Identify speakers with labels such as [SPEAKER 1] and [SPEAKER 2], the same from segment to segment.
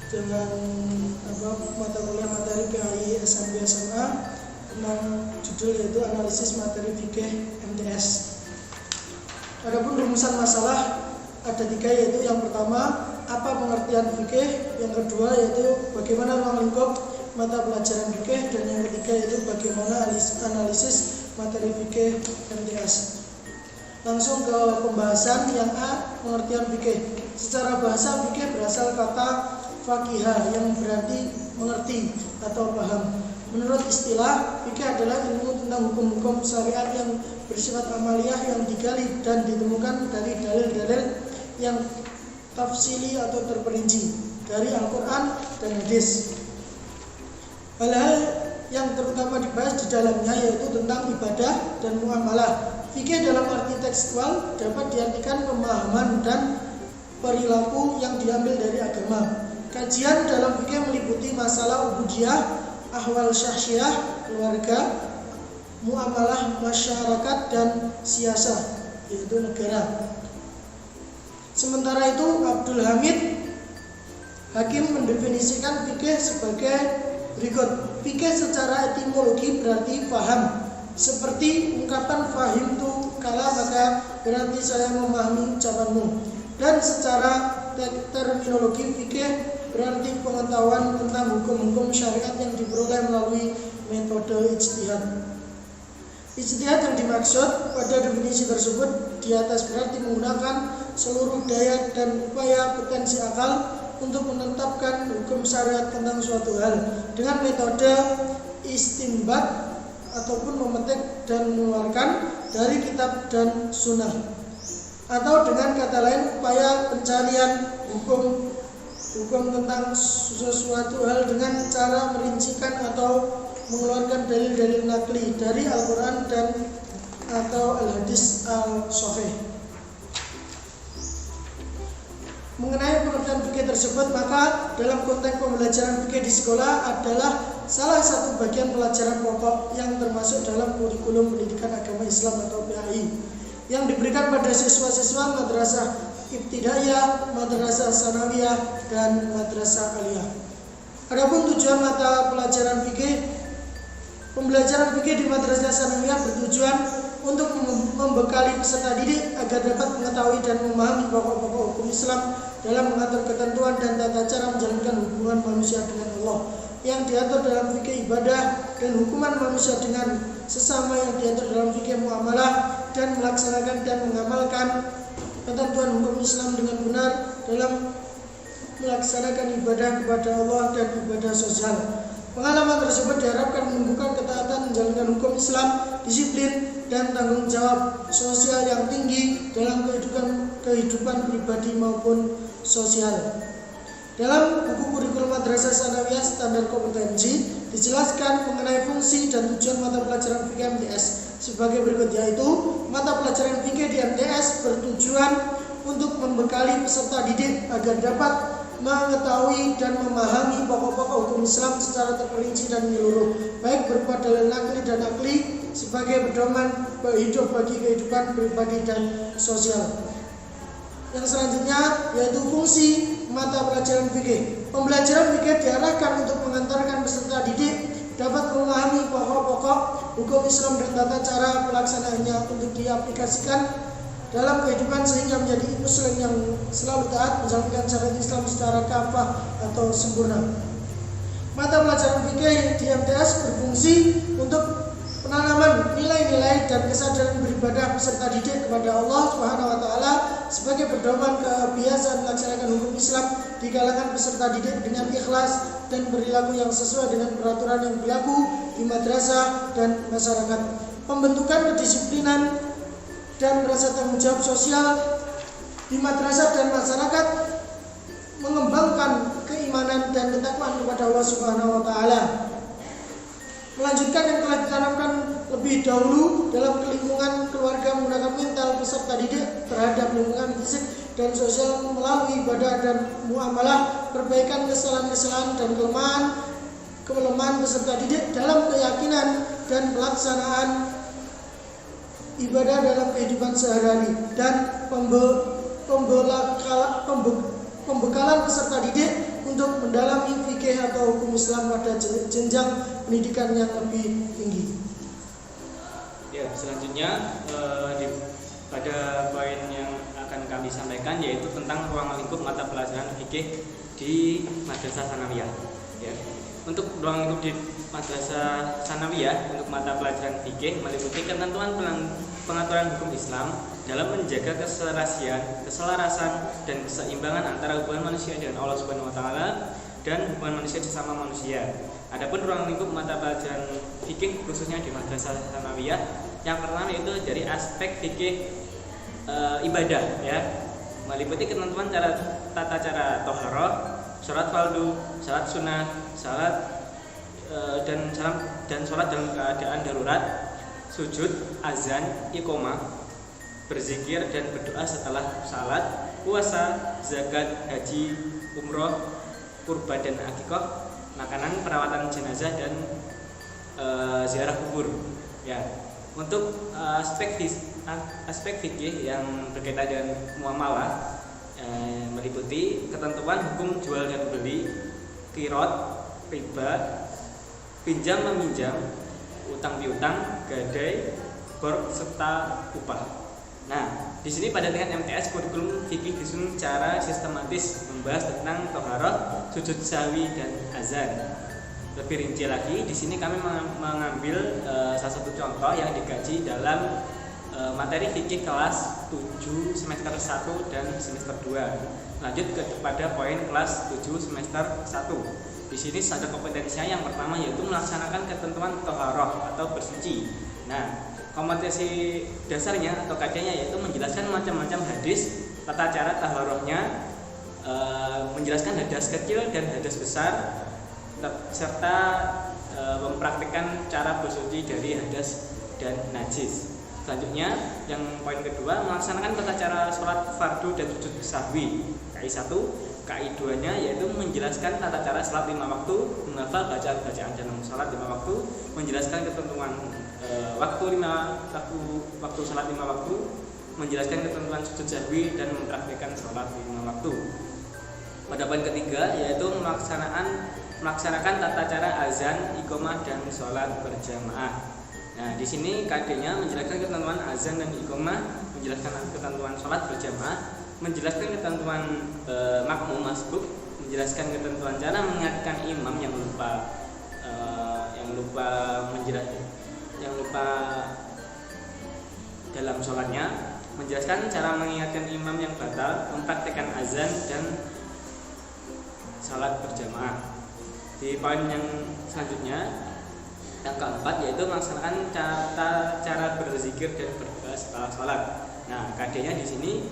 [SPEAKER 1] dengan mata kuliah materi PAI SMP SMA tentang judul yaitu analisis materi fikih MTS. Adapun rumusan masalah ada 3, yaitu yang pertama apa pengertian fikih, yang kedua yaitu bagaimana ruang lingkup mata pelajaran fikih, dan yang ketiga yaitu bagaimana analisis materi fikih MTS. Langsung ke pembahasan. Yang A, pengertian fikih. Secara bahasa fikih berasal kata faqihah yang berarti mengerti atau paham. Menurut istilah, fikih adalah ilmu tentang hukum-hukum syariat yang bersifat amaliyah yang digali dan ditemukan dari dalil-dalil yang tafsili atau terperinci dari Al-Quran dan hadis. Hal-hal yang terutama dibahas di dalamnya yaitu tentang ibadah dan muamalah. Fikih dalam arti tekstual dapat diartikan pemahaman dan perilaku yang diambil dari agama. Kajian dalam fikih meliputi masalah ubudiyah, ahwal syahsyah, keluarga, muamalah masyarakat, dan siasah, yaitu negara. Sementara itu Abdul Hamid Hakim mendefinisikan fikih sebagai berikut. Fikih secara etimologi berarti paham. Seperti ungkapan fahimtu kala, maka berarti saya memahami ucapanmu. Dan secara terminologi fikih berarti pengetahuan tentang hukum-hukum syariat yang diperoleh melalui metode ijtihad. Ijtihad yang dimaksud pada definisi tersebut di atas berarti menggunakan seluruh daya dan upaya potensi akal untuk menetapkan hukum syariat tentang suatu hal dengan metode istinbat ataupun memetik dan mengeluarkan dari kitab dan sunnah, atau dengan kata lain upaya pencarian hukum tentang sesuatu hal dengan cara merincikan atau mengeluarkan dalil-dalil nakli dari Al-Quran dan atau Al-Hadis Al-Sahih. Mengenai pengertian fikih tersebut, maka dalam konteks pembelajaran fikih di sekolah adalah salah satu bagian pelajaran pokok yang termasuk dalam kurikulum pendidikan agama Islam atau PAI yang diberikan pada siswa-siswa madrasah ibtidaiyah, madrasah sanawiyah, dan madrasah aliyah. Adapun tujuan mata pelajaran fikih, pembelajaran fikih di madrasah sanawiyah bertujuan untuk membekali peserta didik agar dapat mengetahui dan memahami pokok-pokok hukum Islam dalam mengatur ketentuan dan tata cara menjalankan hubungan manusia dengan Allah yang diatur dalam fikih ibadah, dan hukuman manusia dengan sesama yang diatur dalam fikih muamalah, dan melaksanakan dan mengamalkan ketentuan hukum Islam dengan benar dalam melaksanakan ibadah kepada Allah dan ibadah sosial. Pengalaman tersebut diharapkan menumbuhkan ketaatan menjalankan hukum Islam, disiplin, dan tanggung jawab sosial yang tinggi dalam kehidupan pribadi maupun sosial. Dalam buku kurikulum madrasah sanawiyah standar kompetensi dijelaskan mengenai fungsi dan tujuan mata pelajaran fikih MTS sebagai berikut, yaitu mata pelajaran fikih di MTS bertujuan untuk membekali peserta didik agar dapat mengetahui dan memahami pokok-pokok hukum Islam secara terperinci dan menyeluruh, baik berupa dalil nakli dan akli sebagai pedoman hidup bagi kehidupan pribadi dan sosial. Yang selanjutnya yaitu fungsi mata pelajaran fikih. Pembelajaran fikih diarahkan untuk mengantarkan peserta didik dapat memahami pokok-pokok hukum Islam dan tata cara pelaksanaannya untuk diaplikasikan dalam kehidupan sehingga menjadi muslim yang selalu taat menjalankan syariat Islam secara kafah atau sempurna. Mata pelajaran fikih di MTS berfungsi untuk penanaman nilai-nilai dan kesadaran beribadah peserta didik kepada Allah Subhanahu wa taala sebagai pedoman kebiasaan melaksanakan hukum Islam di kalangan peserta didik dengan ikhlas dan perilaku yang sesuai dengan peraturan yang berlaku di madrasah dan masyarakat. Pembentukan kedisiplinan dan rasa tanggung jawab sosial di madrasah dan masyarakat mengembangkan keimanan dan ketakwaan kepada Allah Subhanahu wa taala. Melanjutkan yang telah ditanamkan lebih dahulu dalam lingkungan keluarga menggunakan mental peserta didik terhadap lingkungan fisik dan sosial melalui ibadah dan muamalah, perbaikan kesalahan-kesalahan dan kelemahan peserta didik dalam keyakinan dan pelaksanaan ibadah dalam kehidupan sehari-hari, dan pembekalan peserta didik untuk mendalami fikih atau hukum Islam pada jenjang pendidikan yang lebih tinggi.
[SPEAKER 2] Ya, selanjutnya pada poin yang akan kami sampaikan yaitu tentang ruang lingkup mata pelajaran fikih di Madrasah Tsanawiyah. Ya. Untuk ruang lingkup di Madrasah Tsanawiyah untuk mata pelajaran fikih meliputi ketentuan pengaturan hukum Islam dalam menjaga keselarasan dan keseimbangan antara hubungan manusia dengan Allah Subhanahu wa taala dan hubungan manusia sesama manusia. Adapun ruang lingkup mata pelajaran fikih khususnya di Madrasah Tsanawiyah, yang pertama yaitu dari aspek fikih ibadah, ya, meliputi ketentuan tata cara toharoh, sholat fardu, sholat sunnah, dan sholat dalam keadaan darurat, sujud, azan, iqomah, berzikir dan berdoa setelah salat, puasa, zakat, haji, umroh, kurban dan akikah, makanan, perawatan jenazah dan ziarah kubur. Ya, untuk aspek fikih yang berkaitan dengan muamalah meliputi ketentuan hukum jual dan beli, qirot, riba, pinjam meminjam, utang piutang, gadai, qard serta upah. Nah, di sini pada tingkat MTS kurikulum fikih disusun secara sistematis membahas tentang toharoh, sujud sahwi dan azan. Lebih rinci lagi, di sini kami mengambil salah satu contoh yang dikaji dalam materi fikih kelas 7 semester 1 dan semester 2. Lanjut kepada poin kelas 7 semester 1. Di sini ada kompetensinya yang pertama yaitu melaksanakan ketentuan toharoh atau bersuci. Nah, kompetensi dasarnya atau kajiannya yaitu menjelaskan macam-macam hadis, tata cara taharohnya, menjelaskan hadas kecil dan hadas besar, serta mempraktikkan cara bersuci dari hadas dan najis. Selanjutnya, yang poin kedua, melaksanakan tata cara sholat fardu dan sujud sahwi. KI 1, KI 2-nya yaitu menjelaskan tata cara sholat 5 waktu, menghafal bacaan-bacaan dalam sholat 5 waktu, menjelaskan ketentuan waktu sholat 5 waktu, menjelaskan ketentuan sujud sahwi dan mempraktikkan sholat 5 waktu. Pada poin ketiga yaitu melaksanakan tata cara azan, iqomah dan sholat berjamaah. Nah, di sini KD-nya menjelaskan ketentuan azan dan iqomah, menjelaskan ketentuan sholat berjamaah, menjelaskan ketentuan makmum masbuk, menjelaskan ketentuan cara mengingatkan imam yang lupa dalam sholatnya, menjelaskan cara mengingatkan imam yang batal, mempraktikkan azan dan sholat berjamaah. Di poin yang selanjutnya, yang keempat yaitu melaksanakan cara berzikir dan berdoa setelah sholat. Nah, KD-nya di sini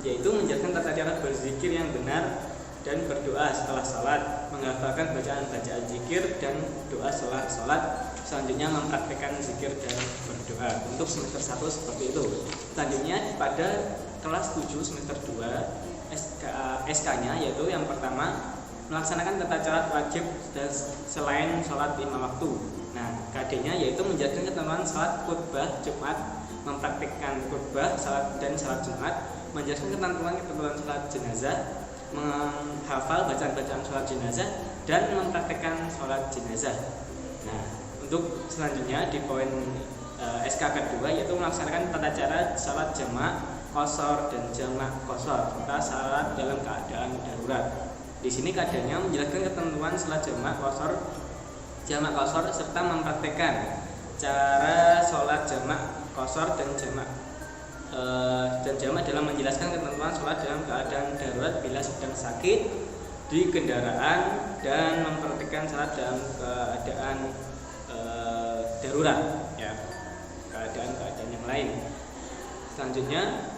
[SPEAKER 2] yaitu menjelaskan tata cara berzikir yang benar dan berdoa setelah sholat, menghafalkan bacaan-bacaan zikir dan doa setelah sholat. Selanjutnya mempraktikkan zikir dan berdoa. Untuk semester 1 seperti itu. Selanjutnya pada kelas 7 semester 2 SK-nya yaitu yang pertama melaksanakan tata cara wajib dan selain sholat 5 waktu. Nah, KD-nya yaitu menjelaskan ketentuan sholat khutbah Jumat, mempraktikkan khutbah salat dan salat Jumat, menjelaskan ketentuan sholat jenazah, menghafal bacaan-bacaan sholat jenazah dan mempraktikkan sholat jenazah. Nah, untuk selanjutnya di poin SK kedua yaitu melaksanakan tata cara salat jamak qashar dan jamak qashar serta salat dalam keadaan darurat. Di sini KD-nya menjelaskan ketentuan salat jamak qashar serta mempraktikkan cara sholat jamak qashar dan jamak dalam menjelaskan ketentuan sholat dalam keadaan darurat bila sedang sakit di kendaraan dan mempraktikkan sholat dalam keadaan darurat, ya, keadaan yang lain. Selanjutnya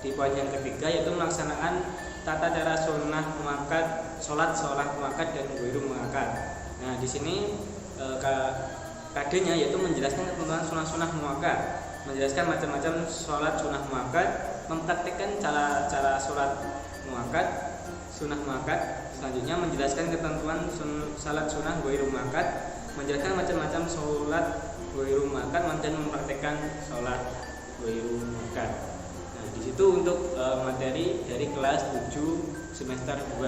[SPEAKER 2] di poin yang ketiga yaitu melaksanakan tata cara sunnah muakkad, sholat muakkad dan ghairu muakkad. Nah, di sini KD-nya yaitu menjelaskan ketentuan sunnah muakkad, menjelaskan macam-macam sholat sunnah muakkad, mempraktikkan cara sholat muakkad, sunnah muakkad. Selanjutnya menjelaskan ketentuan salat sunnah ghairu muakkad, menjelaskan macam-macam sholat ghairu muakkad dan mempraktikkan sholat ghairu muakkad. Nah, di situ untuk materi dari kelas 7 semester 2.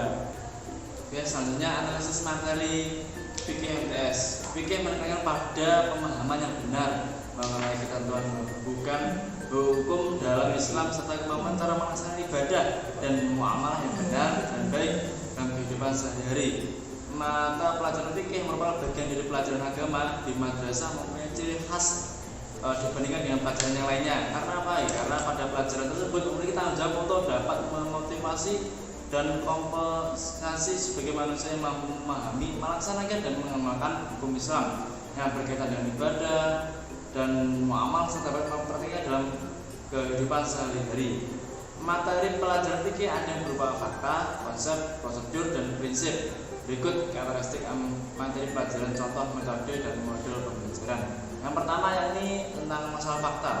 [SPEAKER 3] Oke, selanjutnya analisis materi fikih MTS. Fikih menekankan pada pemahaman yang benar mengenai ketentuan bukan hukum dalam Islam serta kemampuan cara melaksanakan ibadah dan muamalah yang benar dan baik dalam kehidupan sehari-hari. Mata pelajaran fikih merupakan bagian dari pelajaran agama di madrasah mempunyai ciri khas dibandingkan dengan pelajaran yang lainnya. Karena apa? Karena pada pelajaran tersebut memiliki tanggung jawab untuk dapat memotivasi dan kompensasi sebagai manusia yang mampu memahami, melaksanakan dan mengamalkan hukum Islam yang berkaitan dengan ibadah dan muamalah serta dapat mempraktikkan dalam kehidupan sehari-hari. Materi pelajaran fikih ada yang berupa fakta, konsep, prosedur, dan prinsip. Berikut karakteristik materi pelajaran, contoh, metode, dan model pembelajaran. Yang pertama yakni tentang masalah fakta.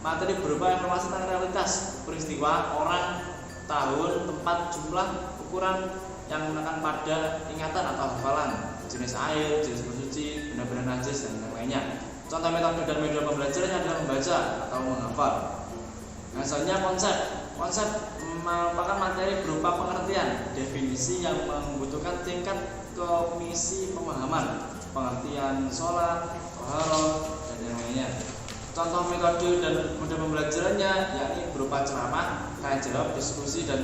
[SPEAKER 3] Materi berupa informasi tentang realitas, peristiwa, orang, tahun, tempat, jumlah, ukuran yang menekan pada ingatan atau hafalan, jenis air, jenis bersuci, benda-benda najis, dan yang lainnya. Contoh metode dan media pembelajarannya adalah membaca atau menghafal. Nah, selanjutnya konsep merupakan materi berupa pengertian, definisi yang membutuhkan tingkat komisi pemahaman, pengertian sholat, toharoh, dan yang lainnya. Contoh metode dan model pembelajarannya yakni berupa ceramah, tanya jawab, diskusi, dan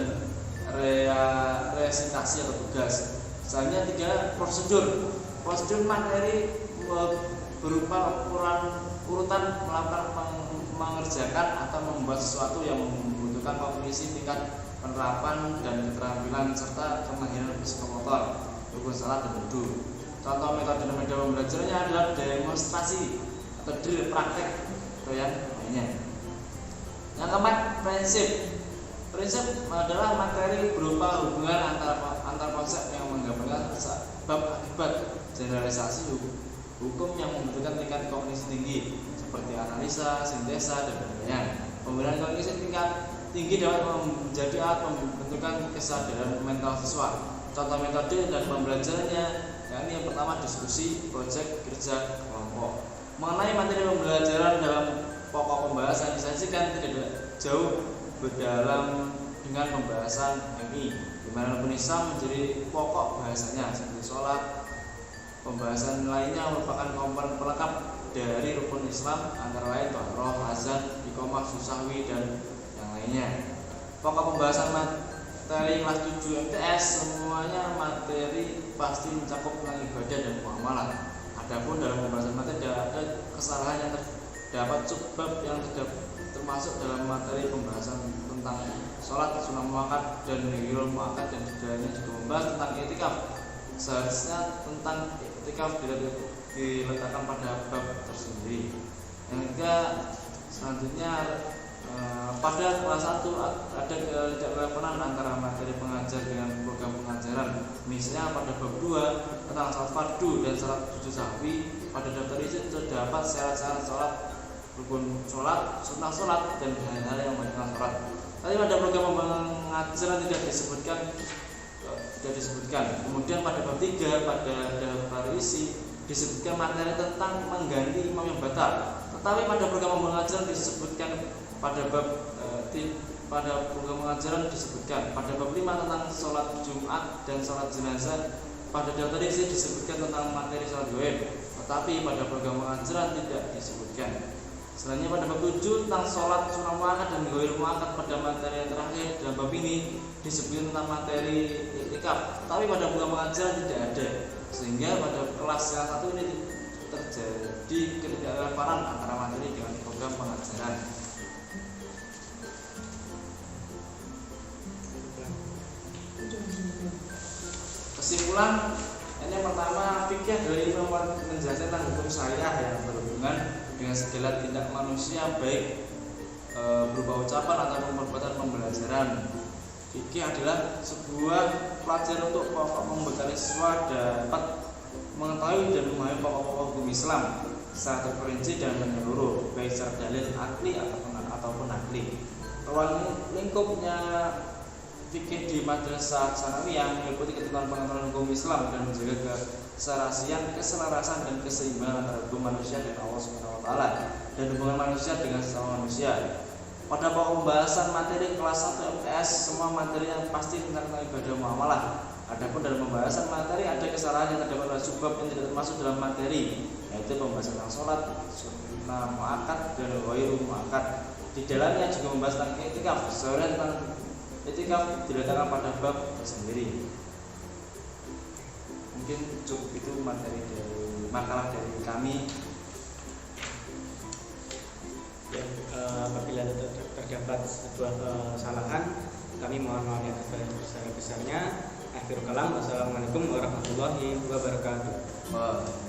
[SPEAKER 3] resitasi atau tugas. Selanjutnya 3 prosedur. Prosedur materi berupa urutan melakukan mengerjakan atau membuat sesuatu yang membutuhkan kognisi, tingkat penerapan dan keterampilan serta kemahiran psikomotor, rukun salat dan wudu. Contoh metode dan media pembelajarannya adalah demonstrasi atau drill, praktek atau yang lainnya. Yang keempat, prinsip adalah materi berupa hubungan antar konsep yang menggabungkan sebab akibat, generalisasi hukum yang membutuhkan tingkat kognisi tinggi seperti analisa, sintesa, dan penilaian. Pemberian kognisi tingkat tinggi dapat menjadi alat pembentukan kesadaran mental siswa. Contoh metode dan pembelajarannya yakni yang pertama diskusi, proyek, kerja kelompok. Mengenai materi pembelajaran dalam pokok pembahasan disajikan tidak jauh berdalam dengan pembahasan MI, di mana rukun Islam menjadi pokok bahasanya seperti sholat. Pembahasan lainnya merupakan komponen pelengkap dari rukun Islam antara lain toharoh, azan, iqamah, susahwi, dan yang lainnya. Pokok pembahasan materi kelas 7 MTS semuanya materi pasti mencakup tentang ibadah dan muamalah. Adapun dalam pembahasan materi tidak ada kesalahan yang terdapat sebab yang tidak termasuk dalam materi pembahasan tentang sholat, sunnah muakkad dan ghairul muakkad, dan juga membahas tentang i'tikaf. Seharusnya tentang i'tikaf diletakkan pada bab tersendiri. Yang ketiga, selanjutnya pada kelas 1 ada ketidakrelevanan antara materi pengajar dengan program pengajaran. Misalnya pada bab 2 tentang salat fardu dan salat sujud sahwi, pada daftar isi terdapat syarat-syarat sholat, rukun sholat, sunnah sholat, dan hal-hal yang mengenai sholat. Tapi pada program pengajaran tidak disebutkan. Kemudian pada bab 3 pada daftar isi disebutkan materi tentang mengganti imam yang batal. Tetapi pada program pengajaran disebutkan pada program pengajaran disebutkan pada bab 5 tentang sholat Jumat dan sholat jenazah. Pada daftar isi disebutkan tentang materi sholat gaib, tetapi pada program pengajaran tidak disebutkan. Selanjutnya pada bab 7 tentang sholat sunnah muakkad dan ghairul muakkad, pada materi yang terakhir dalam bab ini disebutkan tentang materi i'tikaf, tapi pada program pengajaran tidak ada, sehingga pada kelas yang 1 ini terjadi ketidakrelevanan antara materi dengan program pengajaran. Kesimpulan, ini yang pertama, fikih adalah ilmu menjelaskan tentang hukum syariah yang berhubungan dengan segala tindak manusia, baik berupa ucapan ataupun perbuatan pembelajaran. Fikih adalah sebuah pelajaran untuk membekali siswa dapat mengetahui dan memahami pokok-pokok hukum Islam secara terperinci dan menyeluruh, baik secara dalil akli ataupun akli. Ruang lingkupnya fikih di madrasah sanawiyah meliputi ketentuan pengetahuan hukum Islam dan menjaga keselarasan dan keseimbangan antara hukum manusia dan Allah Subhanahu wa taala dan hubungan manusia dengan sesama manusia. Pada pokok pembahasan materi kelas 1 MTS, semua materinya pasti tentang ibadah muamalah. Adapun dalam pembahasan materi ada kesalahan yang terdapat pada subbab yang tidak termasuk dalam materi, yaitu pembahasan tentang sholat, sunnah muakkad dan ghairu muakkad. Di dalamnya juga membahas tentang i'tikaf, sebenarnya tentang i'tikaf diletakkan pada bab tersendiri. Mungkin cukup itu materi dari makalah dari kami.
[SPEAKER 2] Ya, apabila terdapat sebuah kesalahan, kami mohon maaf yang sebesar-besarnya. Akhirul kalam, wassalamualaikum warahmatullahi wabarakatuh.